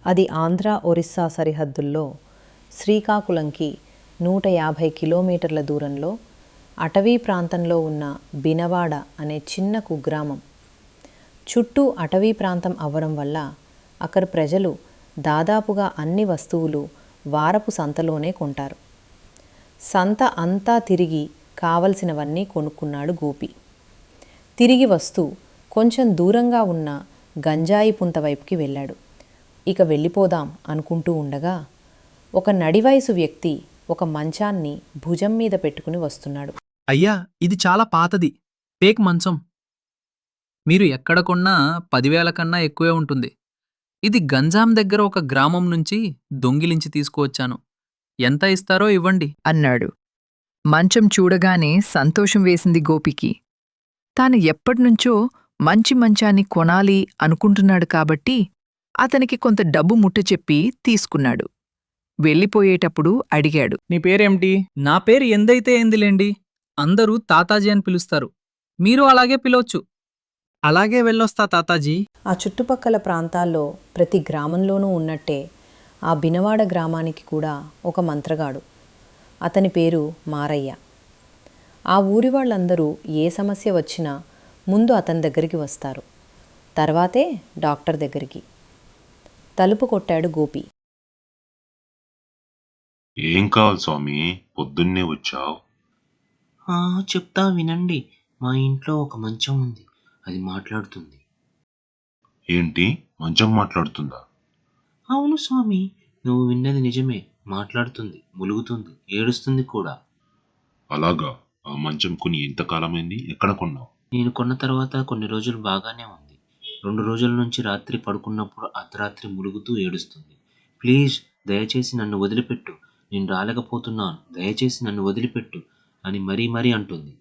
అది ఆంధ్ర ఒరిస్సా సరిహద్దుల్లో శ్రీకాకుళంకి 150 కిలోమీటర్ల దూరంలో అటవీ ప్రాంతంలో ఉన్న బినవాడ అనే చిన్న కుగ్రామం. చుట్టూ అటవీ ప్రాంతం అవ్వడం వల్ల అక్కడ ప్రజలు దాదాపుగా అన్ని వస్తువులు వారపు సంతలోనే కొంటారు. సంత అంతా తిరిగి కావలసినవన్నీ కొనుక్కున్నాడు గోపి. తిరిగి వస్తూ కొంచెం దూరంగా ఉన్న గంజాయి పుంత వైపుకి వెళ్ళాడు. ఇక వెళ్ళిపోదాం అనుకుంటూ ఉండగా ఒక నడివయసు వ్యక్తి ఒక మంచాన్ని భుజం మీద పెట్టుకుని వస్తున్నాడు. అయ్యా, ఇది చాలా పాతది, టేక్ మంచం. మీరు ఎక్కడ కొన్నా 10,000 కన్నా ఎక్కువే ఉంటుంది. ఇది గంజాం దగ్గర ఒక గ్రామం నుంచి దొంగిలించి తీసుకువచ్చాను. ఎంత ఇస్తారో ఇవ్వండి అన్నాడు. మంచం చూడగానే సంతోషం వేసింది గోపికి. తాను ఎప్పటినుంచో మంచి మంచాన్ని కొనాలి అనుకుంటున్నాడు కాబట్టి అతనికి కొంత డబ్బు ముట్టచెప్పి తీసుకున్నాడు. వెళ్ళిపోయేటప్పుడు అడిగాడు. నీ పేరేమిటి? నా పేరు ఎందైతే ఏందిలేండి. అందరూ తాతాజీ అని పిలుస్తారు. మీరు అలాగే పిలవచ్చు. అలాగే వెళ్ళొస్తా తాతాజీ. ఆ చుట్టుపక్కల ప్రాంతాల్లో ప్రతి గ్రామంలోనూ ఉన్నట్టే ఆ బినవాడ గ్రామానికి కూడా ఒక మంత్రగాడు. అతని పేరు మారయ్య. ఆ ఊరి వాళ్ళందరూ ఏ సమస్య వచ్చినా ముందు అతని దగ్గరికి వస్తారు, తర్వాతే డాక్టర్ దగ్గరికి. తలుపు కొట్టాడు గోపి. ఏం కావాలి స్వామి, పొద్దున్నే వచ్చావు? చెప్తా వినండి. మా ఇంట్లో ఒక మంచం ఉంది, అది మాట్లాడుతుంది. ఏంటి, మంచం మాట్లాడుతుందా? అవును స్వామి, నువ్వు విన్నది నిజమే. మాట్లాడుతుంది, ములుగుతుంది, ఏడుస్తుంది కూడా. అలాగా? ఆ మంచం కొని ఎంతకాలమైంది? ఎక్కడ కొన్నావు? నేను కొన్న తర్వాత కొన్ని రోజులు బాగానే ఉంది. 2 రోజుల నుంచి రాత్రి పడుకున్నప్పుడు అర్ధరాత్రి ములుగుతూ ఏడుస్తుంది. ప్లీజ్, దయచేసి నన్ను వదిలిపెట్టు, నేను రాలేకపోతున్నాను, దయచేసి నన్ను వదిలిపెట్టు అని మరీ అంటుంది.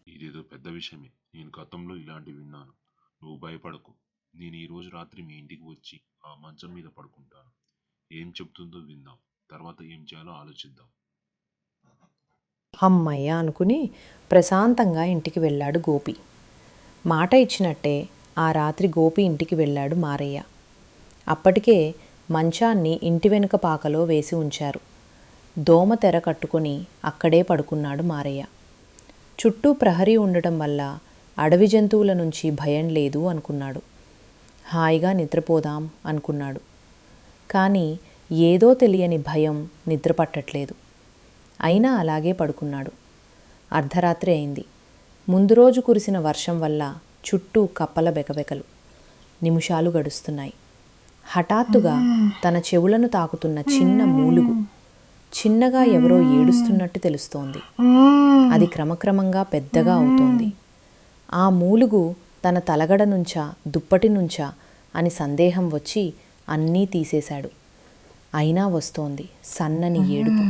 ఇదేదో పెద్ద విషయమే. నేను గతంలో ఇలాంటివి విన్నాను. నువ్వు భయపడకు. నేను ఈ రోజు రాత్రి మీ ఇంటికి వచ్చి ఆ మంచం మీద పడుకుంటాను. ఏం చెప్తుందో విందాం, తర్వాత ఏం చేయాలో ఆలోచిద్దాం. అమ్మయ్య అనుకుని ప్రశాంతంగా ఇంటికి వెళ్ళాడు గోపి. మాట ఇచ్చినట్టే ఆ రాత్రి గోపి ఇంటికి వెళ్ళాడు మారయ్య. అప్పటికే మంచాన్ని ఇంటి వెనుక పాకలో వేసి ఉంచారు. దోమ తెర కట్టుకొని అక్కడే పడుకున్నాడు మారయ్య. చుట్టూ ప్రహరీ ఉండటం వల్ల అడవి జంతువుల నుంచి భయం లేదు అనుకున్నాడు. హాయిగా నిద్రపోదాం అనుకున్నాడు. కానీ ఏదో తెలియని భయం నిద్ర పట్టట్లేదు. అయినా అలాగే పడుకున్నాడు. అర్ధరాత్రి అయింది. ముందు రోజు కురిసిన వర్షం వల్ల చుట్టూ కప్పల బెకబెకలు. నిమిషాలు గడుస్తున్నాయి. హఠాత్తుగా తన చెవులను తాకుతున్న చిన్న మూలుగు. చిన్నగా ఎవరో ఏడుస్తున్నట్టు తెలుస్తోంది. అది క్రమక్రమంగా పెద్దగా అవుతోంది. ఆ మూలుగు తన తలగడ నుంచా దుప్పటి నుంచా అని సందేహం వచ్చి అన్నీ తీసేశాడు. అయినా వస్తోంది సన్నని ఏడుపు.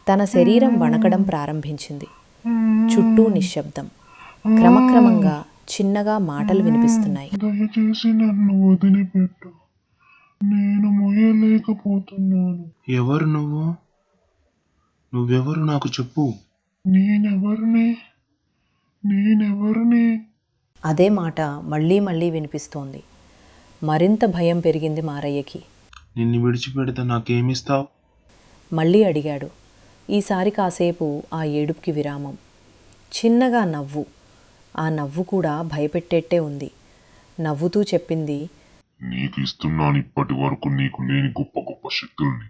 తన శరీరం వణకడం ప్రారంభించింది. చుట్టూ నిశ్శబ్దం. క్రమక్రమంగా చిన్నగా మాటలు వినిపిస్తున్నాయి. దయచేసి నన్ను వదిలిపెట్టు, నేను మొయ్యలేకపోతున్నాను. ఎవరు నువ్వు? నువ్వెవరు నాకు చెప్పు. నేనెవరిని? అదే మాట మళ్ళీ మళ్ళీ వినిపిస్తోంది. మరింత భయం పెరిగింది మారయ్యకి. నిన్ను విడిచిపెడితే నాకేమిస్తావు? మళ్ళీ అడిగాడు. ఈసారి కాసేపు ఆ ఏడుపుకి విరామం. చిన్నగా నవ్వు. ఆ నవ్వు కూడా భయపెట్టేట్టే ఉంది. నవ్వుతూ చెప్పింది, నీకు ఇస్తున్నాను ఇప్పటి వరకు నీకు లేని గొప్ప గొప్ప శక్తుల్ని.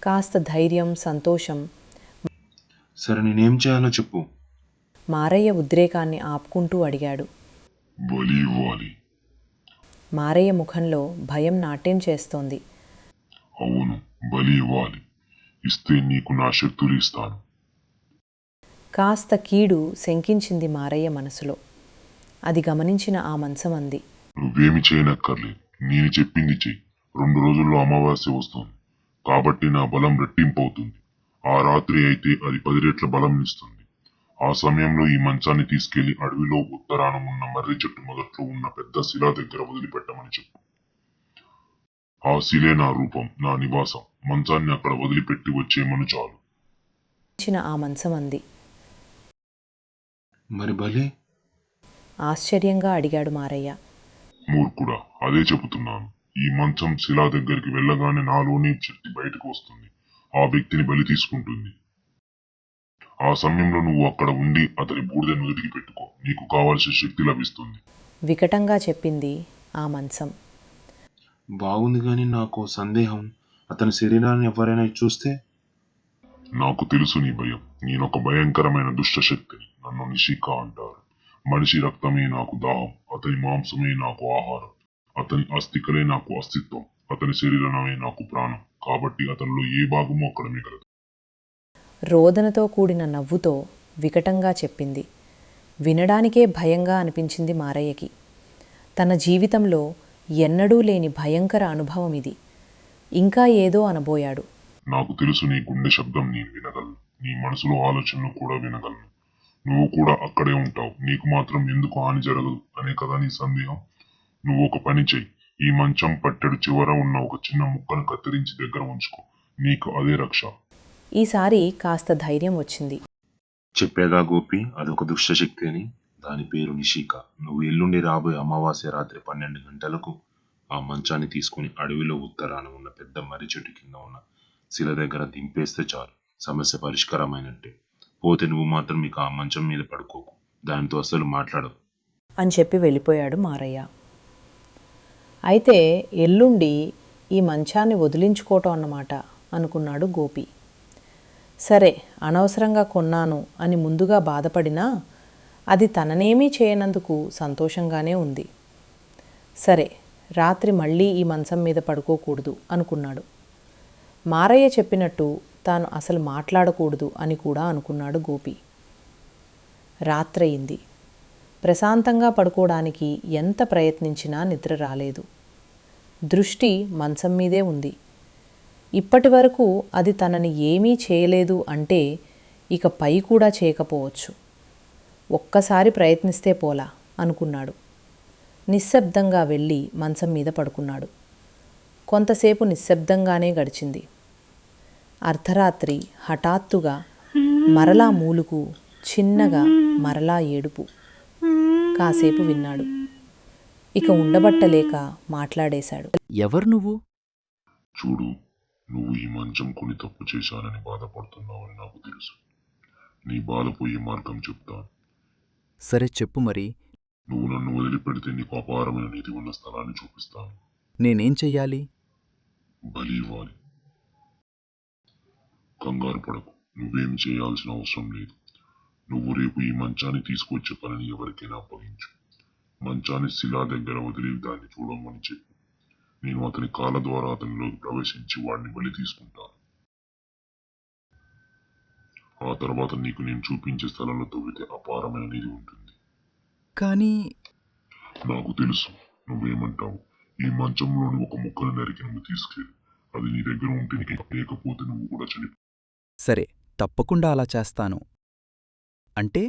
కాస్త ధైర్యం, సంతోషం. సరే, నేనేం చేయాలో చెప్పు. మారయ్య ఉద్రేకాన్ని ఆపుకుంటూ అడిగాడు. బలి ఇవ్వాలి. మారయ్య ముఖంలో భయం నాట్యం చేస్తోంది. అవును, బలి ఇవ్వాలి. ఇస్తే నీకు నా శక్తులు ఇస్తాను. కాస్త కీడు శంకించింది మారయ్య మనసులో. అది గమనించిన ఆ మంచం అంది, నువ్వేమి చేయనక్కర్లేదు, నేను చెప్పింది చెయ్యి. 2 రోజుల్లో అమావాస్య వస్తుంది కాబట్టి నా బలం రెట్టింపు అవుతుంది. ఆ రాత్రి అయితే అది 10 రెట్ల బలం ఇస్తుంది. ఆ సమయంలో ఈ మంచాన్ని తీసుకెళ్లి అడవిలో ఉత్తరాన ఉన్న మర్రి చెట్టు మొదట్లో ఉన్న పెద్ద శిలా దగ్గర వదిలిపెట్టమని చెప్పు. ఆ శిలే నా రూపం, నా నివాసం. మంచాన్ని అక్కడ వదిలిపెట్టి వచ్చేమను చాలు. ఆ మంచం అంది. మరి బలి? ఆశ్చర్యంగా అడిగాడు మారయ్య. మూర్ఖుడా, అదే చెబుతున్నాను. ఈ మంచం శిలా దగ్గరికి వెళ్ళగానే నాలోని శక్తి బయటకు వస్తుంది. ఆ వ్యక్తిని బలి తీసుకుంటుంది. ఆ సమయంలో నువ్వు అక్కడ ఉండి అతని బూడిద నుదుటికి పెట్టుకో. నీకు కావాల్సిన శక్తి లభిస్తుంది. వికటంగా చెప్పింది ఆ మంచం. బాగుంది, కానీ నాకు సందేహం. అతని శరీరాన్ని ఎవరైనా చూస్తే? నాకు తెలుసు నీ భయం. నేనొక భయంకరమైన దుష్ట శక్తిని. నన్ను నిషిక అంటారు. మనిషి రక్తమే నాకు దాహం, అతని మాంసమే నాకు ఆహారం, అతని అస్థికలే నాకు అస్తిత్వం, అతని శరీరమే నాకు ప్రాణం. కాబట్టి అతనిలో ఏ భాగమో అక్కడ మిగలదు. రోదనతో కూడిన నవ్వుతో వికటంగా చెప్పింది. వినడానికే భయంగా అనిపించింది మారయ్యకి. తన జీవితంలో ఎన్నడూ లేని భయంకర అనుభవం ఇది. ఇంకా ఏదో అనబోయాడు. నాకు తెలుసు నీ గుండె శబ్దం నేను వినగలను. నీ మనసులో ఆలోచనలు కూడా వినగలను. నువ్వు కూడా అక్కడే ఉంటావు. నీకు మాత్రం ఎందుకు హాని జరగదు అనే కదా నీ సందేహం. నువ్వు ఒక పని చెయ్యి. ఈ మంచం పట్టెడు చివర ఉన్న ఒక చిన్న ముక్కను కత్తిరించి దగ్గర ఉంచుకో. నీకు అదే రక్ష. ఈసారి కాస్త ధైర్యం వచ్చింది. చెప్పేగా గోపి, అదొక దుష్టశక్తి అని. దాని పేరు నిషిక. నువ్వు ఎల్లుండి రాబోయే అమావాస్య రాత్రి 12 గంటలకు ఆ మంచాన్ని తీసుకుని అడవిలో ఉత్తరాన ఉన్న పెద్ద మర్రి చెట్టు కింద ఉన్న శిల దగ్గర దింపేస్తే చాలు, సమస్య పరిష్కారమైనట్టే. పోతే నువ్వు మాత్రం ఇక ఆ మంచం మీద పడుకోకు. దానితో అస్సలు మాట్లాడవు అని చెప్పి వెళ్ళిపోయాడు మారయ్య. అయితే ఎల్లుండి ఈ మంచాన్ని వదిలించుకోవటం అన్నమాట అనుకున్నాడు గోపి. సరే, అనవసరంగా కొన్నాను అని ముందుగా బాధపడినా అది తననేమీ చేయనందుకు సంతోషంగానే ఉంది. సరే, రాత్రి మళ్ళీ ఈ మంచం మీద పడుకోకూడదు అనుకున్నాడు. మారయ్య చెప్పినట్టు తాను అసలు మాట్లాడకూడదు అని కూడా అనుకున్నాడు గోపి. రాత్రయింది. ప్రశాంతంగా పడుకోవడానికి ఎంత ప్రయత్నించినా నిద్ర రాలేదు. దృష్టి మంచం మీదే ఉంది. ఇప్పటి వరకు అది తనని ఏమీ చేయలేదు అంటే ఇక పై కూడా చేయకపోవచ్చు. ఒక్కసారి ప్రయత్నిస్తే పోలా అనుకున్నాడు. నిశ్శబ్దంగా వెళ్ళి మంచం మీద పడుకున్నాడు. కొంతసేపు నిశ్శబ్దంగానే గడిచింది. అర్ధరాత్రి హఠాత్తుగా మరలా మూలుగు, చిన్నగా మరలా ఏడుపు. కాసేపు విన్నాడు. ఇక ఉండబట్టలేక మాట్లాడేశాడు. ఎవరు నువ్వు? చూడు, నువ్వు ఈ మంచం కొని తప్పు చేశానని బాధపడుతున్నావని నాకు తెలుసు. నీ బాధపోయే మార్గం చెప్తాను. సరే చెప్పు మరి. నువ్వు నన్ను వదిలిపెడితే నీకు అపారమైన నిధి ఉన్న స్థలాన్ని చూపిస్తాను. నేనేం చెయ్యాలి? బలి ఇవ్వాలి. కంగారు పడకు. నువ్వేం చేయాల్సిన అవసరం లేదు. నువ్వు రేపు ఈ మంచాన్ని తీసుకొచ్చే పనిని ఎవరికైనా అప్పగించు. మంచాన్ని శిలా దగ్గర వదిలి దాన్ని చూడమని చెప్పు. నేను అతని కాళ్ళ ద్వారా అతనిలోకి ప్రవేశించి వాడిని బలి తీసుకుంటాను. ఆ తర్వాత నీకు నేను చూపించే స్థలంలో తవ్వితే అపారమైన నిధి ఉంటుంది. కానీ నాకు తెలుసు నువ్వేమంటావు. ఈ మంచంలోని ఒక ముక్కను నరికి నువ్వు తీసుకెళ్ళి అది నీ దగ్గర ఉంటే నీకు, లేకపోతే నువ్వు కూడా చనిపో. సరే, తప్పకుండా అలా చేస్తాను. అంటే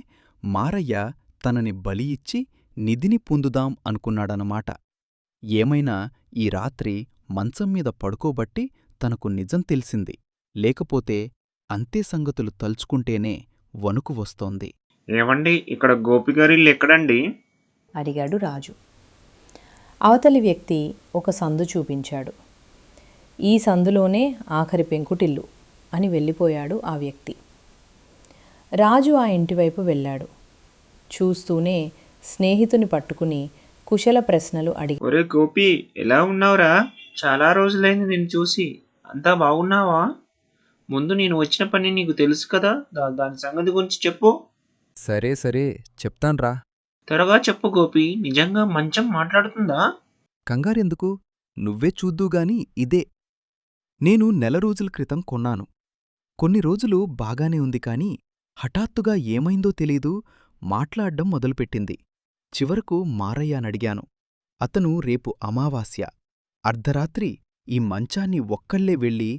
మారయ్య తనని బలి ఇచ్చి నిధిని పొందుదాం అనుకున్నాడనమాట. ఏమైనా ఈ రాత్రి మంచం మీద పడుకోబట్టి తనకు నిజం తెలిసింది. లేకపోతే అంతే సంగతులు తలుచుకుంటేనే వణుకు వస్తోంది. ఏవండి, ఇక్కడ గోపిగారిల్లు ఎక్కడండి? అడిగాడు రాజు. అవతలి వ్యక్తి ఒక సందు చూపించాడు. ఈ సందులోనే ఆఖరి పెంకుటిల్లు అని వెళ్ళిపోయాడు ఆ వ్యక్తి. రాజు ఆ ఇంటివైపు వెళ్ళాడు. చూస్తూనే స్నేహితుని పట్టుకుని కుశల ప్రశ్నలు అడిగి, ఒరే గోపి, ఎలా ఉన్నావురా? చాలా రోజులైంది నిన్ను చూసి. అంతా బాగున్నావా? ముందు నేను వచ్చిన పని నీకు తెలుసు కదా, దాని సంగతి గురించి చెప్పు. సరే సరే, చెప్తాన్రా. త్వరగా చెప్పు గోపి. నిజంగా మంచం మాట్లాడుతుందా? కంగారెందుకు, నువ్వే చూద్దూగాని ఇదే. నేను నెల రోజుల క్రితం కొన్నాను. కొన్ని రోజులు బాగానే ఉంది కాని హఠాత్తుగా ఏమైందో తెలీదు, మాట్లాడ్డం మొదలుపెట్టింది. చివరకు మారయ్యనడిగాను. అతను రేపు అమావాస్య, అర్ధరాత్రి ఈ మంచాన్ని ఒక్కళ్ళే వెళ్ళి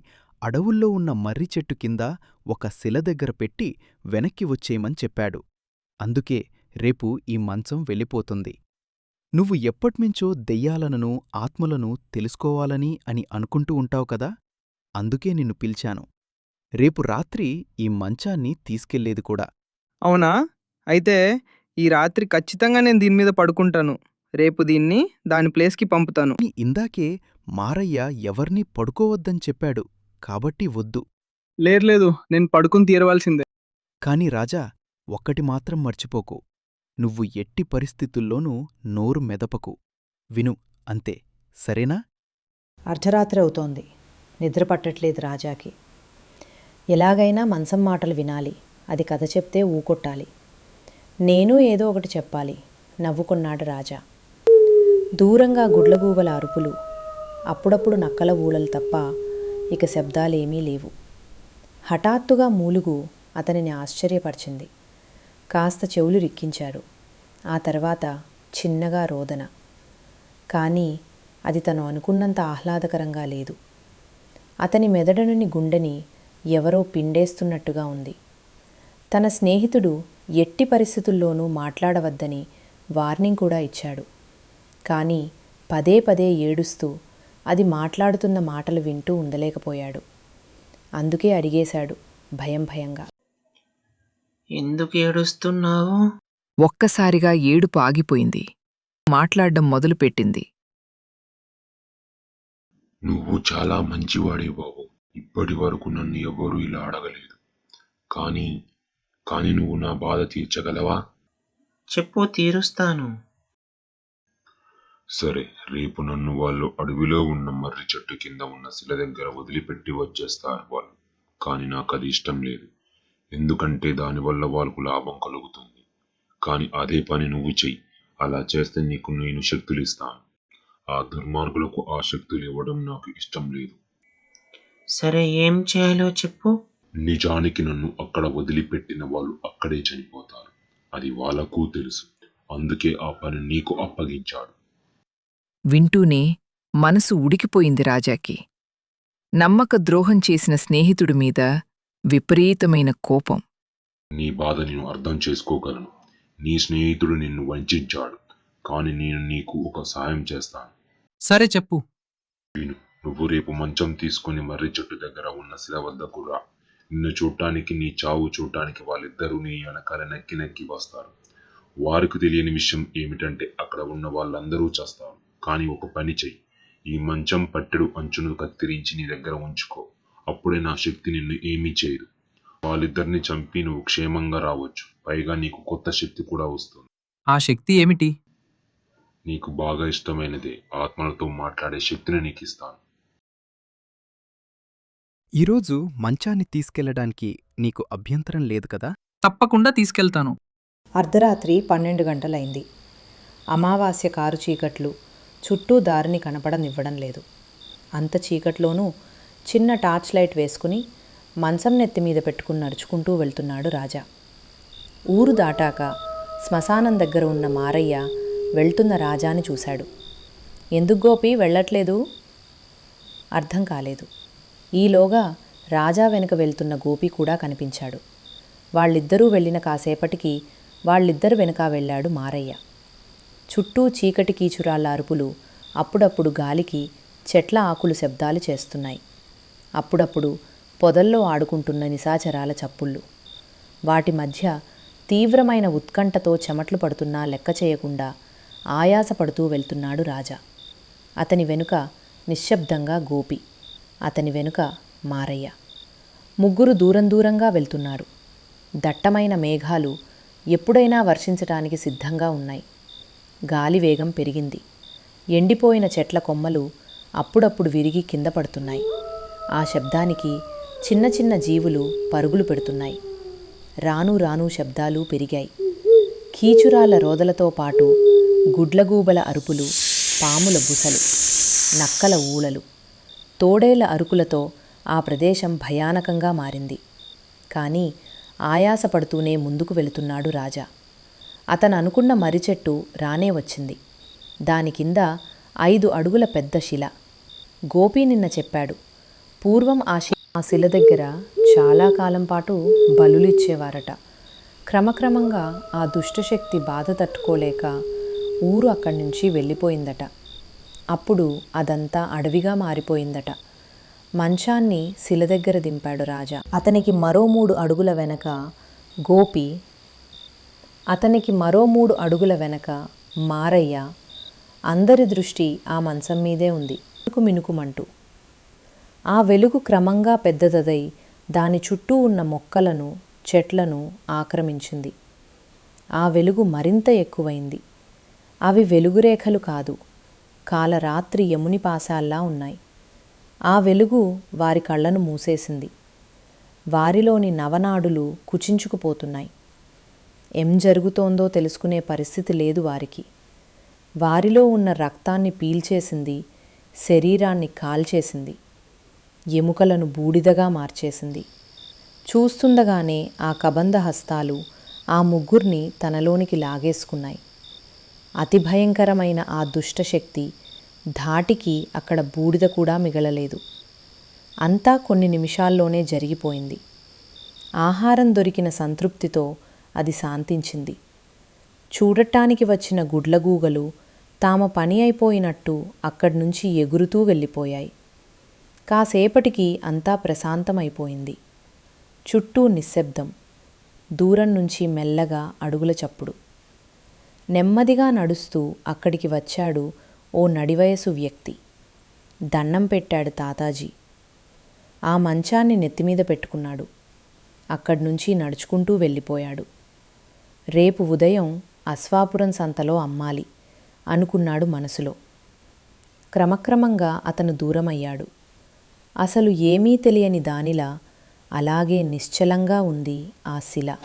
అడవుల్లో ఉన్న మర్రి చెట్టు కింద ఒక శిల దగ్గర పెట్టి వెనక్కి వచ్చేయమని చెప్పాడు. అందుకే రేపు ఈ మంచం వెళ్ళిపోతుంది. నువ్వు ఎప్పట్నుంచో దెయ్యాలనూ ఆత్మలను తెలుసుకోవాలని అని అనుకుంటూ ఉంటావు కదా, అందుకే నిన్ను పిలిచాను. రేపు రాత్రి ఈ మంచాన్ని తీసుకెళ్లేది కూడా. అవునా? అయితే ఈ రాత్రి ఖచ్చితంగా నేను దీని మీద పడుకుంటాను. రేపు దీన్ని దాని ప్లేస్కి పంపుతాను. అని ఇందాకే మారయ్య ఎవర్నీ పడుకోవద్దని చెప్పాడు కాబట్టి వద్దు. లేదు నేను పడుకుని తీరవలసిందే. కాని రాజా, ఒక్కటి మాత్రం మర్చిపోకు. నువ్వు ఎట్టి పరిస్థితుల్లోనూ నోరు మెదపకు. విను, అంతే, సరేనా? అర్ధరాత్రి అవుతోంది. నిద్ర పట్టట్లేదు రాజాకి. ఎలాగైనా మంచం మాటలు వినాలి. అది కథ చెప్తే ఊకొట్టాలి. నేను ఏదో ఒకటి చెప్పాలి. నవ్వుకున్నాడు రాజా. దూరంగా గుడ్లగూబల అరుపులు, అప్పుడప్పుడు నక్కల ఊళలు తప్ప ఇక శబ్దాలేమీ లేవు. హఠాత్తుగా మూలుగు అతనిని ఆశ్చర్యపరిచింది. కాస్త చెవులు రిక్కించాడు. ఆ తర్వాత చిన్నగా రోదన. కానీ అది తను అనుకున్నంత ఆహ్లాదకరంగా లేదు. అతని మెదడుని గుండెని ఎవరో పిండేస్తున్నట్టుగా ఉంది. తన స్నేహితుడు ఎట్టి పరిస్థితుల్లోనూ మాట్లాడవద్దని వార్నింగ్ కూడా ఇచ్చాడు. కానీ పదే పదే ఏడుస్తూ అది మాట్లాడుతున్న మాటలు వింటూ ఉండలేకపోయాడు. అందుకే అడిగేశాడు భయంగా. ఎందుకు ఏడుస్తున్నావు? ఒక్కసారిగా ఏడుపు ఆగిపోయింది. మాట్లాడ్డం మొదలుపెట్టింది. నువ్వు చాలా మంచివాడే బాబు. ఇప్పటి వరకు నన్ను ఎవ్వరూ ఇలా అడగలేదు. కానీ నువ్వు నా బాధ తీర్చగలవా? చెప్పు, తీరుస్తాను. సరే, రేపు నన్ను వాళ్ళు అడవిలో ఉన్న మర్రి చెట్టు కింద ఉన్న శిల దగ్గర వదిలిపెట్టి వచ్చేస్తారు వాళ్ళు. కానీ నాకు అది ఇష్టం లేదు. ఎందుకంటే దానివల్ల వాళ్ళకు లాభం కలుగుతుంది. కానీ అదే పని నువ్వు చెయ్యి. అలా చేస్తే నీకు నేను శక్తులు ఇస్తాను. ఆ దుర్మార్గులకు ఆ శక్తులు ఇవ్వడం నాకు ఇష్టం లేదు. సరే, ఏం చేయాలో చెప్పు. నిజానికి నన్ను అక్కడ వదిలిపెట్టిన వాళ్ళు అక్కడే చనిపోతారు. అది వాళ్ళకు తెలుసు. అందుకే ఆ పని నీకు అప్పగించాడు. వింటూనే మనసు ఉడికిపోయింది రాజాకి. నమ్మక ద్రోహం చేసిన స్నేహితుడి మీద విపరీతమైన కోపం. నీ బాధ నేను అర్థం చేసుకోగలను. నీ స్నేహితుడు నిన్ను వంచాడు. కానీ నేను నీకు ఒక సాయం చేస్తాను. సరే చెప్పు. విను, నువ్వు రేపు మంచం తీసుకుని మర్రి చెట్టు దగ్గర ఉన్న శిల వద్దకు రా. నిన్ను చూడటానికి, నీ చావు చూడటానికి వాళ్ళిద్దరూ నీ వెనకాల నక్కి వస్తారు. వారికి తెలియని విషయం ఏమిటంటే అక్కడ ఉన్న వాళ్ళందరూ చేస్తారు. కానీ ఒక పని చెయ్యి. ఈ మంచం పట్టెడు అంచును కత్తిరించి నీ దగ్గర ఉంచుకో. అప్పుడే నా శక్తి నిన్ను ఏమీ చేయదు. వాళ్ళిద్దరిని చంపి నువ్వు క్షేమంగా రావచ్చు. పైగా నీకు కొత్త శక్తి కూడా వస్తుంది. ఆ శక్తి ఏమిటి? నీకు బాగా ఇష్టమైనదే, ఆత్మలతో మాట్లాడే శక్తిని నీకు ఇస్తాను. ఈరోజు మంచాన్ని తీసుకెళ్లడానికి నీకు అభ్యంతరం లేదు కదా? తప్పకుండా తీసుకెళ్తాను. అర్ధరాత్రి 12 గంటలైంది. అమావాస్య కారు చీకట్లు చుట్టూ దారిని కనపడనివ్వడం లేదు. అంత చీకట్లోనూ చిన్న టార్చ్ లైట్ వేసుకుని మంచం నెత్తి మీద పెట్టుకుని నడుచుకుంటూ వెళ్తున్నాడు రాజా. ఊరు దాటాక శ్మశానం దగ్గర ఉన్న మారయ్య వెళ్తున్న రాజాని చూశాడు. ఎందుకు గోపి వెళ్ళట్లేదు? అర్థం కాలేదు. ఈలోగా రాజా వెనుక వెళ్తున్న గోపి కూడా కనిపించాడు. వాళ్ళిద్దరూ వెళ్ళిన కాసేపటికి వాళ్ళిద్దరు వెనుక వెళ్ళాడు మారయ్య. చుట్టూ చీకటి కీచురాళ్ళ అరుపులు, అప్పుడప్పుడు గాలికి చెట్ల ఆకులు శబ్దాలు చేస్తున్నాయి. అప్పుడప్పుడు పొదల్లో ఆడుకుంటున్న నిశాచరాల చప్పుళ్ళు. వాటి మధ్య తీవ్రమైన ఉత్కంఠతో చెమట్లు పడుతున్నా లెక్క చేయకుండా ఆయాసపడుతూ వెళ్తున్నాడు రాజా. అతని వెనుక నిశ్శబ్దంగా గోపి, అతని వెనుక మారయ్య. ముగ్గురు దూరంగా వెళ్తున్నారు. దట్టమైన మేఘాలు ఎప్పుడైనా వర్షించటానికి సిద్ధంగా ఉన్నాయి. గాలి వేగం పెరిగింది. ఎండిపోయిన చెట్ల కొమ్మలు అప్పుడప్పుడు విరిగి కింద పడుతున్నాయి. ఆ శబ్దానికి చిన్న చిన్న జీవులు పరుగులు పెడుతున్నాయి. రాను శబ్దాలు పెరిగాయి. కీచురాల రోదలతో పాటు గుడ్లగూబల అరుపులు, పాముల బుసలు, నక్కల ఊళలు, తోడేళ్ల అరుకులతో ఆ ప్రదేశం భయానకంగా మారింది. కానీ ఆయాసపడుతూనే ముందుకు వెళుతున్నాడు రాజా. అతను అనుకున్న మర్రి చెట్టు రానే వచ్చింది. దాని కింద 5 అడుగుల పెద్ద శిల. గోపి నిన్న చెప్పాడు, పూర్వం ఆ శిల దగ్గర చాలా కాలం పాటు బలులిచ్చేవారట. క్రమక్రమంగా ఆ దుష్టశక్తి బాధ తట్టుకోలేక ఊరు అక్కడి నుంచి వెళ్ళిపోయిందట. అప్పుడు అదంతా అడవిగా మారిపోయిందట. మంచాన్ని శిల దగ్గర దింపాడు రాజా. అతనికి మరో 3 అడుగుల వెనక గోపి, అతనికి మరో 3 అడుగుల వెనక మారయ్య, అందరి దృష్టి ఆ మంచం మీదే ఉంది. మినుకుమంటూ ఆ వెలుగు క్రమంగా పెద్దదై దాని చుట్టూ ఉన్న మొక్కలను, చెట్లను ఆక్రమించింది. ఆ వెలుగు మరింత ఎక్కువైంది. అవి వెలుగురేఖలు కాదు, కాలరాత్రి యముని పాశాల్లా ఉన్నాయి. ఆ వెలుగు వారి కళ్ళను మూసేసింది. వారిలోని నవనాడులు కుచించుకుపోతున్నాయి. ఏం జరుగుతోందో తెలుసుకునే పరిస్థితి లేదు వారికి. వారిలో ఉన్న రక్తాన్ని పీల్చేసింది, శరీరాన్ని కాల్చేసింది, ఎముకలను బూడిదగా మార్చేసింది. చూస్తుండగానే ఆ కబంధ హస్తాలు ఆ ముగ్గురిని తనలోనికి లాగేసుకున్నాయి. అతి భయంకరమైన ఆ దుష్టశక్తి ధాటికి అక్కడ బూడిద కూడా మిగలలేదు. అంతా కొన్ని నిమిషాల్లోనే జరిగిపోయింది. ఆహారం దొరికిన సంతృప్తితో అది శాంతించింది. చూడటానికి వచ్చిన గుడ్లగూగలు తామ పని అయిపోయినట్టు అక్కడి నుంచి ఎగురుతూ వెళ్ళిపోయాయి. కాసేపటికి అంతా ప్రశాంతమైపోయింది. చుట్టూ నిశ్శబ్దం. దూరం నుంచి మెల్లగా అడుగుల చప్పుడు. నెమ్మదిగా నడుస్తూ అక్కడికి వచ్చాడు ఓ నడివయసు వ్యక్తి. దండం పెట్టాడు తాతాజీ. ఆ మంచాన్ని నెత్తిమీద పెట్టుకున్నాడు. అక్కడి నుంచి నడుచుకుంటూ వెళ్ళిపోయాడు. రేపు ఉదయం అశ్వాపురం సంతలో అమ్మాలి అనుకున్నాడు మనసులో. క్రమక్రమంగా అతను దూరమయ్యాడు. అసలు ఏమీ తెలియని దానిలా అలాగే నిశ్చలంగా ఉంది ఆ శిల.